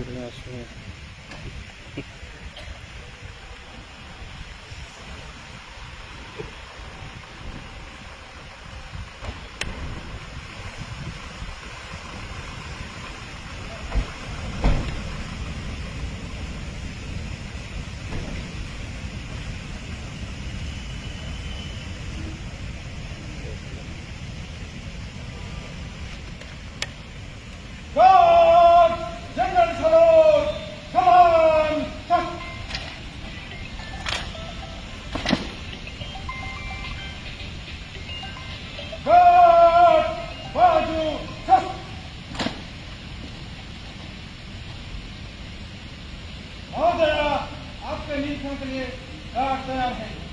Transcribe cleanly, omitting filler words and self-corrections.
international. God! General salute! Come on! Touch! God! Baju! Touch! महोदय आपके निरीक्षण के लिए तैयार है